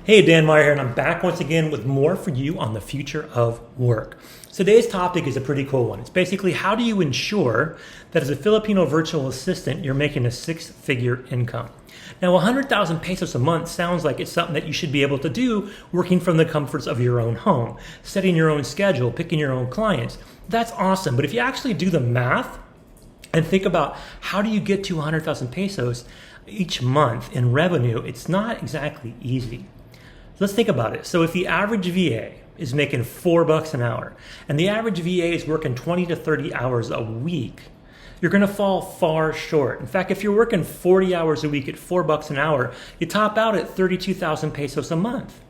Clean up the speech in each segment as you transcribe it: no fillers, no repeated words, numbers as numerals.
Hey, Dan Meyer here, and I'm back once again with more for you on the future of work. So today's topic is a pretty cool one. It's basically how do you ensure that as a Filipino virtual assistant, you're making a six-figure income. Now, 100,000 pesos a month sounds like it's something that you should be able to do working from the comforts of your own home, setting your own schedule, picking your own clients. That's awesome. But if you actually do the math and think about how do you get to 100,000 pesos each month in revenue, it's not exactly easy. Let's think about it. So if the average VA is making $4 an hour and the average VA is working 20 to 30 hours a week, you're going to fall far short. In fact, if you're working 40 hours a week at $4 an hour, you top out at 32,000 pesos a month,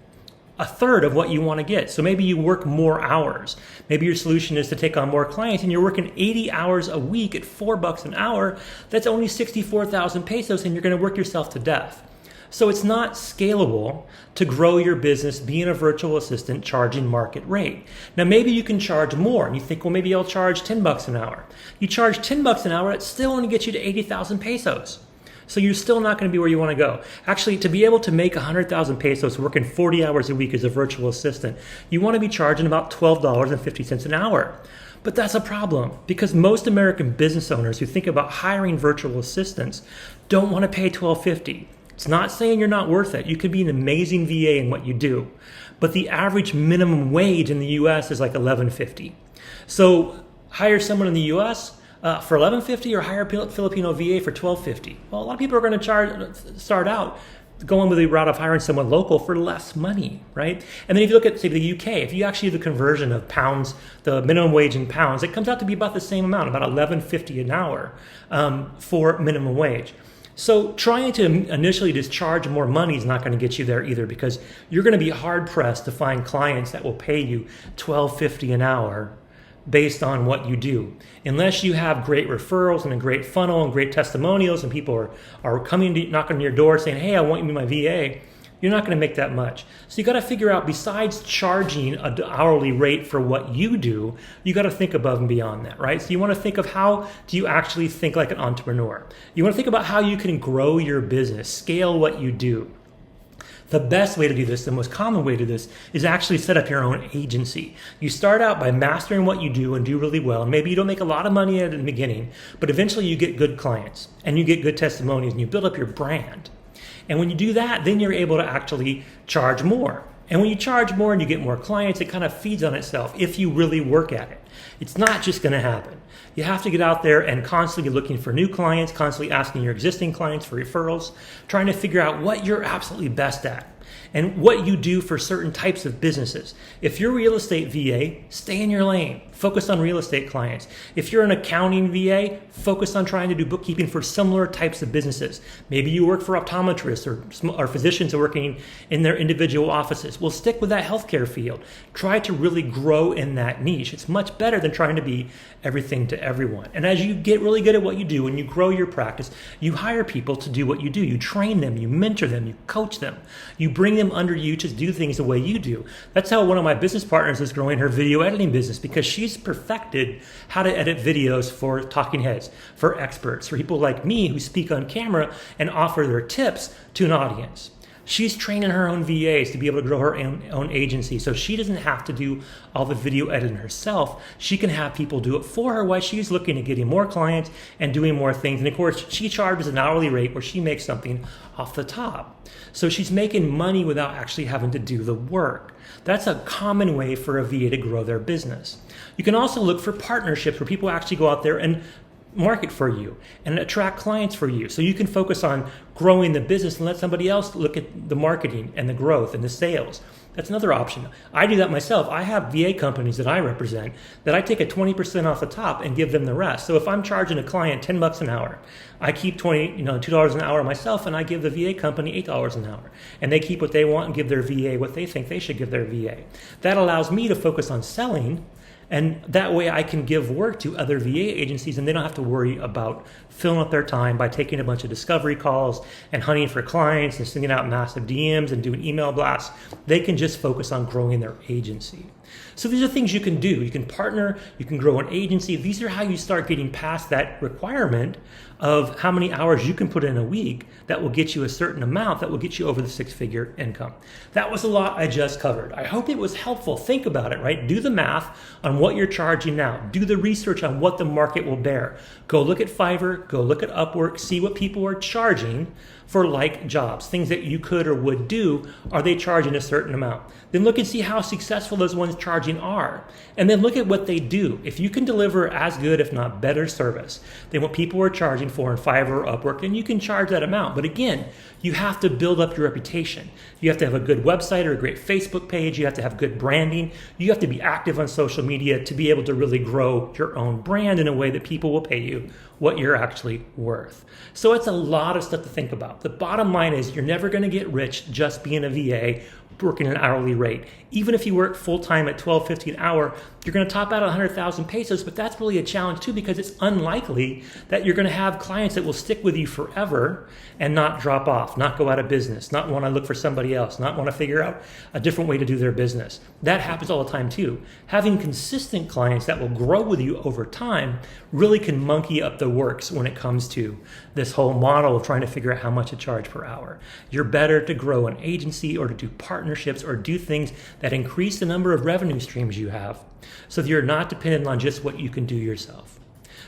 a third of what you want to get. So maybe you work more hours. Maybe your solution is to take on more clients and you're working 80 hours a week at $4 an hour. That's only 64,000 pesos and you're going to work yourself to death. So it's not scalable to grow your business being a virtual assistant charging market rate. Now maybe you can charge more and you think, well, maybe I'll charge $10 an hour. You charge $10 an hour, it still only gets you to 80,000 pesos. So you're still not going to be where you want to go. Actually, to be able to make 100,000 pesos working 40 hours a week as a virtual assistant, you want to be charging about $12.50 an hour. But that's a problem because most American business owners who think about hiring virtual assistants don't want to pay $12.50. It's not saying you're not worth it. You could be an amazing VA in what you do. But the average minimum wage in the US is like $11.50. So hire someone in the US for $11.50 or hire a Filipino VA for $12.50. Well, a lot of people are going to start out going with the route of hiring someone local for less money, right? And then if you look at, say, the UK, if you actually do the conversion of pounds, the minimum wage in pounds, it comes out to be about the same amount, about $11.50 an hour for minimum wage. So trying to initially just charge more money is not going to get you there either because you're going to be hard pressed to find clients that will pay you $12.50 an hour based on what you do. Unless you have great referrals and a great funnel and great testimonials and people are coming to knocking on your door saying, hey, I want you to be my VA, you're not going to make that much. So you got to figure out, besides charging an hourly rate for what you do, you got to think above and beyond that, right? So you want to think of how do you actually think like an entrepreneur. You want to think about how you can grow your business, scale what you do. The best way to do this, the most common way to do this, is actually set up your own agency. You start out by mastering what you do and do really well. And maybe you don't make a lot of money at the beginning, but eventually you get good clients and you get good testimonies and you build up your brand. And when you do that, then you're able to actually charge more. And when you charge more and you get more clients, it kind of feeds on itself if you really work at it. It's not just going to happen. You have to get out there and constantly be looking for new clients, constantly asking your existing clients for referrals, trying to figure out what you're absolutely best at and what you do for certain types of businesses. If you're a real estate VA, stay in your lane. Focus on real estate clients. If you're an accounting VA, focus on trying to do bookkeeping for similar types of businesses. Maybe you work for optometrists or physicians who are working in their individual offices. Well, stick with that healthcare field. Try to really grow in that niche. It's much better than trying to be everything to everyone. And as you get really good at what you do and you grow your practice, you hire people to do what you do. You train them, you mentor them, you coach them. You bring them under you to do things the way you do. That's how one of my business partners is growing her video editing business because she's perfected how to edit videos for talking heads, for experts, for people like me who speak on camera and offer their tips to an audience. She's training her own VAs to be able to grow her own agency so she doesn't have to do all the video editing herself. She can have people do it for her while she's looking at getting more clients and doing more things. And of course, she charges an hourly rate where she makes something off the top. So she's making money without actually having to do the work. That's a common way for a VA to grow their business. You can also look for partnerships where people actually go out there and market for you and attract clients for you. So you can focus on growing the business and let somebody else look at the marketing and the growth and the sales. That's another option. I do that myself. I have VA companies that I represent that I take a 20% off the top and give them the rest. So if I'm charging a client $10 an hour, I keep $2 an hour myself and I give the VA company $8 an hour. And they keep what they want and give their VA what they think they should give their VA. That allows me to focus on selling. And that way I can give work to other VA agencies and they don't have to worry about filling up their time by taking a bunch of discovery calls and hunting for clients and sending out massive DMs and doing email blasts. They can just focus on growing their agency. So these are things you can do. You can partner, you can grow an agency. These are how you start getting past that requirement of how many hours you can put in a week that will get you a certain amount that will get you over the six-figure income. That was a lot I just covered. I hope it was helpful. Think about it, right? Do the math on what you're charging now. Do the research on what the market will bear. Go look at Fiverr, go look at Upwork, see what people are charging for like jobs, things that you could or would do. Are they charging a certain amount? Then look and see how successful those ones charging are. And then look at what they do. If you can deliver as good, if not better service than what people are charging for in Fiverr or Upwork, then you can charge that amount. But again, you have to build up your reputation. You have to have a good website or a great Facebook page. You have to have good branding. You have to be active on social media to be able to really grow your own brand in a way that people will pay you what you're actually worth. So it's a lot of stuff to think about. The bottom line is you're never going to get rich just being a VA working an hourly rate. Even if you work full-time at $12.50 an hour, you're going to top out 100,000 pesos, but that's really a challenge too, because it's unlikely that you're going to have clients that will stick with you forever and not drop off, not go out of business, not want to look for somebody else, not want to figure out a different way to do their business. That happens all the time too. Having consistent clients that will grow with you over time really can monkey up the works when it comes to this whole model of trying to figure out how much to charge per hour. You're better to grow an agency or to do partnerships or do things that increase the number of revenue streams you have so that you're not dependent on just what you can do yourself.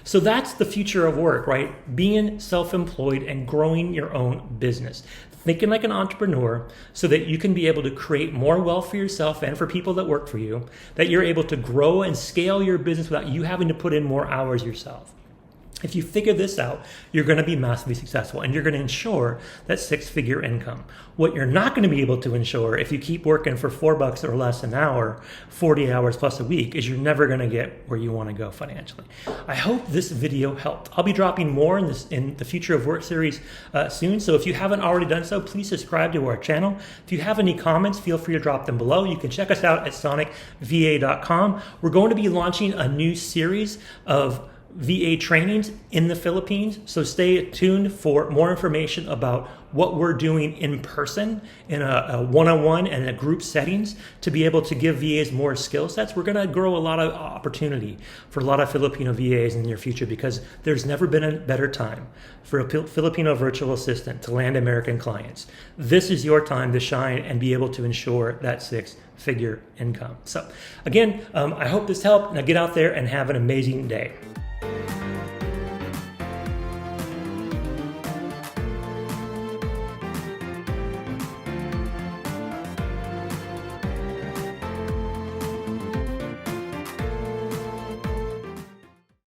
So that's the future of work, right? Being self-employed and growing your own business. Thinking like an entrepreneur so that you can be able to create more wealth for yourself and for people that work for you, that you're able to grow and scale your business without you having to put in more hours yourself. If you figure this out, you're going to be massively successful and you're going to ensure that six-figure income. What you're not going to be able to ensure if you keep working for $4 or less an hour, 40 hours plus a week, is you're never going to get where you want to go financially. I hope this video helped. I'll be dropping more in the Future of Work series soon. So if you haven't already done so, please subscribe to our channel. If you have any comments, feel free to drop them below. You can check us out at sonicva.com. We're going to be launching a new series of VA trainings in the Philippines. So stay tuned for more information about what we're doing in person in a one-on-one and a group settings to be able to give VAs more skill sets. We're going to grow a lot of opportunity for a lot of Filipino VAs in the near future because there's never been a better time for a Filipino virtual assistant to land American clients. This is your time to shine and be able to ensure that six-figure income. So again, I hope this helped. Now get out there and have an amazing day.